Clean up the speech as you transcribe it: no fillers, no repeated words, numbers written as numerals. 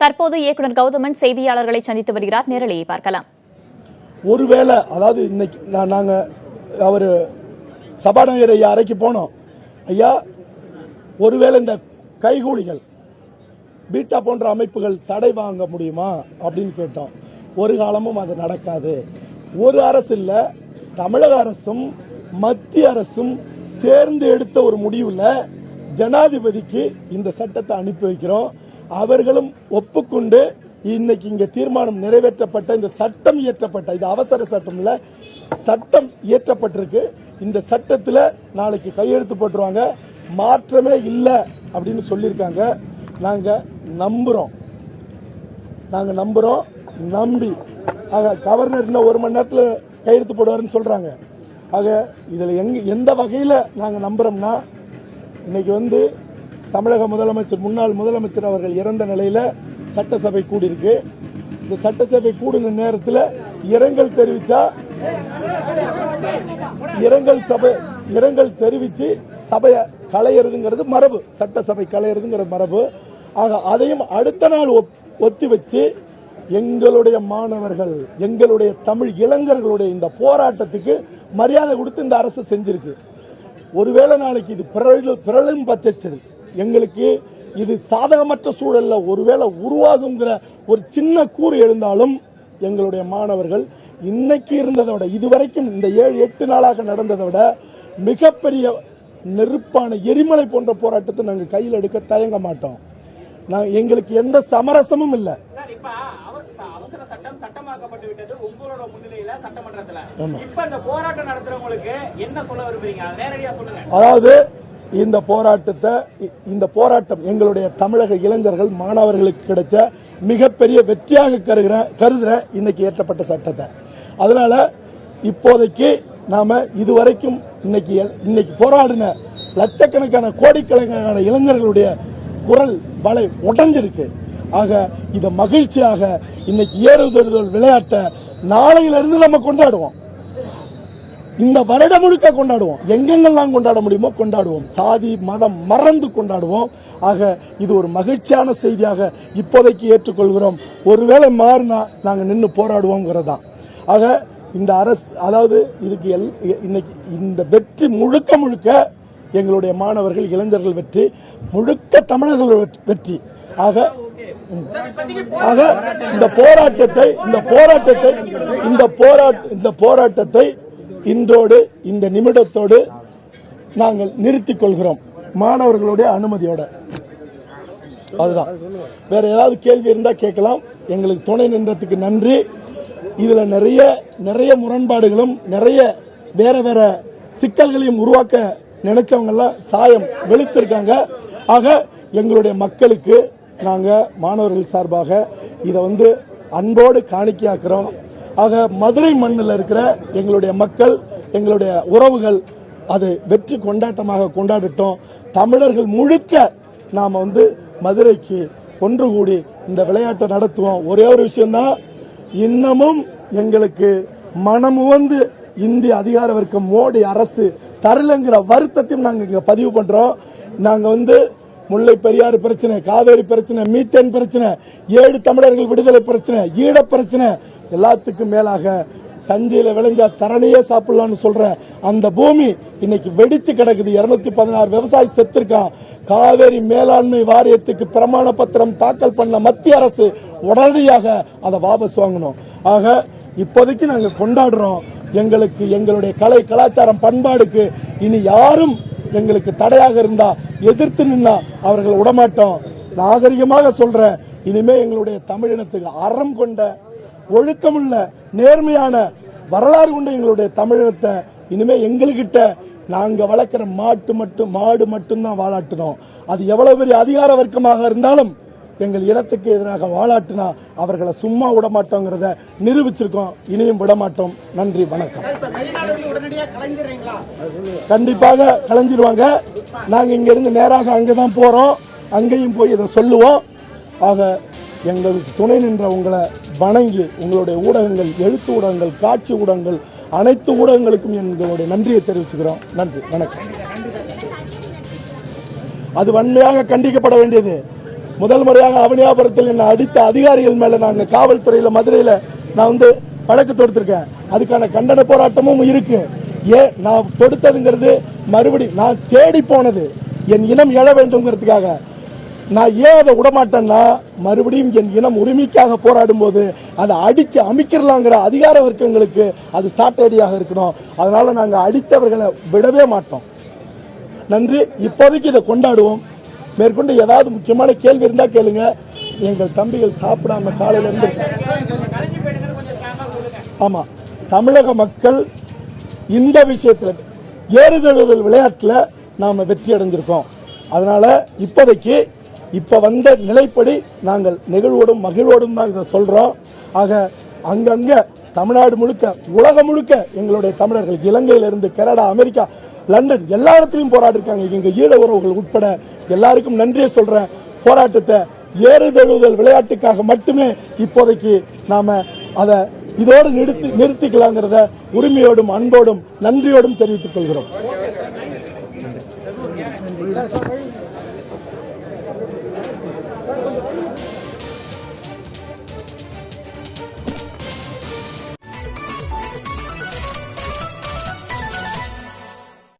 தற்போது இயக்குநர் கௌதமன் செய்தியாளர்களை சந்தித்து வருகிறார். நேரலையை பார்க்கலாம். ஒருவேளை அதாவது இன்னைக்கு நாங்க அவரு சபாநாயகர் ஐயா அறைக்கு போனோம். ஐயா, ஒருவேளை இந்த கைகூலிகள் பீட்டா போன்ற அமைப்புகள் தடை வாங்க முடியுமா அப்படின்னு கேட்டோம். ஒரு காலமும் அது நடக்காது. ஒரு அரசு இல்ல, தமிழக அரசும் மத்திய அரசும் சேர்ந்து எடுத்த ஒரு முடிவுல ஜனாதிபதிக்கு இந்த சட்டத்தை அனுப்பி வைக்கிறோம். அவர்களும் ஒப்புக்கொண்டு இன்னைக்கு இங்க தீர்மானம் நிறைவேற்றப்பட்ட இந்த சட்டம் இயற்றப்பட்ட, இது அவசர சட்டம் இல்ல, சட்டம் இயற்றப்பட்டிருக்கு. இந்த சட்டத்தில் நாளைக்கு கையெழுத்து போட்டுருவாங்க. மாற்றமே இல்லை அப்படின்னு சொல்லியிருக்காங்க. நாங்க நம்புறோம். நம்பி கவர்னர் இன்னும் 1 மணி நேரத்தில் கையெழுத்து போடுவாருன்னு சொல்றாங்க. ஆக இதுல எந்த வகையில நாங்க நம்புறோம்னா, இன்னைக்கு தமிழக முதலமைச்சர், முன்னாள் முதலமைச்சர் அவர்கள் இறந்த நிலையில சட்டசபை கூடியிருக்கு. இந்த சட்டசபை கூடின நேரத்தில் இரங்கல் தெரிவிச்சு சபையை களையிறதுங்கிறது மரபு, சட்டசபை களையிறதுங்கிறது மரபு. ஆக அதையும் அடுத்த நாள் ஒத்தி வச்சு எங்களுடைய மாணவர்கள், எங்களுடைய தமிழ் இளைஞர்களுடைய இந்த போராட்டத்துக்கு மரியாதை கொடுத்து இந்த அரசு செஞ்சிருக்கு. ஒருவேளை நாளைக்கு இது பிறழும் பட்சத்தில் எங்களுக்கு இது சாதகமற்ற சூழல்ல ஒருவேளை உருவாகுங்கிற ஒரு சின்ன கூறு எழுந்தாலும் எங்களுடைய மாணவர்கள் இன்னைக்கு இருந்ததை விட, இதுவரைக்கும் இந்த 7-8 நாளாக நடந்ததை விட மிகப்பெரிய நெருப்பான எரிமலை போன்ற போராட்டத்தை நாங்கள் கையில் எடுக்க தயங்க மாட்டோம். எங்களுக்கு எந்த சமரசமும் இல்லை. அதாவது இந்த போராட்டம் எங்களுடைய தமிழக இளைஞர்கள் மாணவர்களுக்கு கிடைச்ச மிகப்பெரிய வெற்றியாக கருதுற இன்னைக்கு ஏற்றப்பட்ட சட்டத்தை. அதனால இப்போதைக்கு நாம இதுவரைக்கும் இன்னைக்கு போராடின லட்சக்கணக்கான கோடிக்கணக்கான இளைஞர்களுடைய குரல் வலை உடைஞ்சிருக்கு. ஆக இத மகிழ்ச்சியாக இன்னைக்கு ஏறுதல் விளையாட்டை நாளையிலிருந்து நம்ம கொண்டாடுவோம். இந்த வருடம் முழுக்க கொண்டாடுவோம். எங்கெங்கெல்லாம் கொண்டாட முடியுமோ கொண்டாடுவோம். சாதி மதம் மறந்து கொண்டாடுவோம். ஆக இது ஒரு மகிழ்ச்சியான செய்தியாக இப்போதைக்கு ஏற்றுக்கொள்கிறோம். ஒருவேளை மாறினா நாங்க நின்று போராடுவோங்கிறதான். ஆக இந்த அரசு, அதாவது இதுக்கு இன்னைக்கு இந்த வெற்றி முழுக்க எங்களுடைய மாணவர்கள், இளைஞர்கள் வெற்றி, முழுக்க தமிழர்கள் வெற்றி. ஆக இந்த போராட்டத்தை இன்றோடு, இந்த நிமிடத்தோடு நாங்கள் நிறுத்திக் கொள்கிறோம், மாணவர்களுடைய அனுமதியோட. அதுதான். வேற ஏதாவது கேள்வி இருந்தா கேட்கலாம். எங்களுக்கு துணை நின்றதுக்கு நன்றி. இதுல நிறைய முரண்பாடுகளும் வேற சிக்கல்களையும் உருவாக்க நினைச்சவங்க எல்லாம் சாயம் வெளுத்திருக்காங்க. ஆக எங்களுடைய மக்களுக்கு நாங்க மாணவர்கள் சார்பாக இதை அன்போடு காணிக்கையாக்குறோம். ஆக மதுரை மண்ணில் இருக்கிற எங்களுடைய மக்கள், எங்களுடைய உறவுகள் அது வெற்றி கொண்டாட்டமாக கொண்டாடிட்டோம். தமிழர்கள் முழுக்க நாம மதுரைக்கு ஒன்று கூடி இந்த விளையாட்டை நடத்துவோம். ஒரே ஒரு விஷயம்தான், இன்னமும் எங்களுக்கு மனமுவந்து இந்திய அதிகார வர்க்கம் மோடி அரசு தரலங்கிற வருத்தத்தையும் நாங்க இங்க பதிவு பண்றோம். நாங்க முல்லை பெரியாறு பிரச்சனை, காவேரி பிரச்சனை, மீத்தேன் பிரச்சனை, 7 தமிழர்கள் விடுதலை பிரச்சனை, ஈழ பிரச்சனை, எல்லாத்துக்கும் மேலாக தஞ்சையில விளைஞ்சா தரணையே சாப்பிடலாம்னு சொல்ற அந்த பூமி இன்னைக்கு வெடிச்சு கிடக்குது. 216 விவசாயி செத்துருக்கான். காவேரி மேலாண்மை வாரியத்துக்கு பிரமாண பத்திரம் தாக்கல் பண்ண மத்திய அரசு உடனடியாக அதை வாபஸ் வாங்கணும். ஆக இப்போதைக்கு நாங்க கொண்டாடுறோம். எங்களுக்கு எங்களுடைய கலை, கலாச்சாரம், பண்பாடுக்கு இனி யாரும் எங்களுக்கு தடையாக இருந்தா, எதிர்த்து நின்னா அவர்கள் விடமாட்டோம். நாகரிகமாக சொல்ற, இனிமே எங்களுடைய தமிழினத்துக்கு அறம் கொண்ட, ஒழுக்கமுள்ள, நேர்மையான வரலாறு கொண்ட எங்களுடைய தமிழினத்தை இனிமே எங்ககிட்ட நாங்க வளர்க்கிற மாடு மட்டும்தான் வாழாட்டணும். அது எவ்வளவு பெரிய அதிகார வர்க்கமாக இருந்தாலும் எங்கள் இனத்துக்கு எதிராக வாழாட்டினா அவர்களை சும்மா விடமாட்டோங்கிறத நிரூபிச்சிருக்கோம். இனியும் விடமாட்டோம். நன்றி, வணக்கம். கண்டிப்பாக கலைஞ்சிருவாங்க. நாங்க இங்க இருந்து நேராக அங்கதான் போறோம். அங்கேயும் போய் இதை சொல்லுவோம். ஆக எங்களுக்கு துணை நின்ற உங்களை வணங்கி, உங்களுடைய ஊடகங்கள், எழுத்து ஊடகங்கள், காட்சி ஊடகங்கள், அனைத்து ஊடகங்களுக்கும் எங்களுடைய நன்றியை தெரிவிச்சுக்கிறோம். நன்றி, வணக்கம். அது வன்மையாக கண்டிக்கப்பட வேண்டியது. முதல் முறையாக அவனியாபுரத்தில் என்ன அடித்த அதிகாரிகள் மேல நாங்க காவல்துறையில மதுரையில நான் வழக்கு தொடுத்திருக்கேன். அதுக்கான கண்டன போராட்டமும் இருக்கு. ஏன் நான் தொடுத்ததுங்கிறது மறுபடியும் நான் தேடி போனது என் இனம் எழ வேண்டும்ங்கிறதுக்காக. நான் ஏன் அதை விடமாட்டேன்னா மறுபடியும் என் இனம் உரிமைக்காக போராடும் போது அதை அடிச்சு அமைக்கிறலாங்கிற அதிகார வர்க்கங்களுக்கு அது சாட்டடியாக இருக்கணும். அதனால நாங்க அடித்தவர்களை விடவே மாட்டோம். நன்றி. இப்போதைக்கு இதை கொண்டாடுவோம். மேற்கொண்டு ஏதாவது முக்கியமான கேள்வி இருந்தா கேளுங்க. எங்கள் தம்பிகள் சாப்பிடாம காலையில இருந்து. ஆமா, தமிழக மக்கள் இந்த விஷயத்துல ஏறுதழுதல் விளையாட்டுல நாம வெற்றி அடைஞ்சிருக்கோம். அதனால இப்போதைக்கு இப்ப வந்த நிலைப்படி நாங்கள் நெகிழ்வோடும் மகிழ்வோடும் தான் இதை சொல்றோம். ஆக அங்கங்க தமிழ்நாடு முழுக்க உலகம் முழுக்க எங்களுடைய தமிழர்கள் இலங்கையிலிருந்து கனடா, அமெரிக்கா, லண்டன் எல்லா இடத்திலும் போராடி இருக்காங்க. எங்க ஈழ உறவுகள் உட்பட எல்லாருக்கும் நன்றியை சொல்றேன். போராட்டத்தை ஏறுதழுதல் விளையாட்டுக்காக மட்டுமே இப்போதைக்கு நாம அதை இதோடு நிறுத்திக்கலாங்கிறத உரிமையோடும் அன்போடும் நன்றியோடும் தெரிவித்துக் கொள்கிறோம்.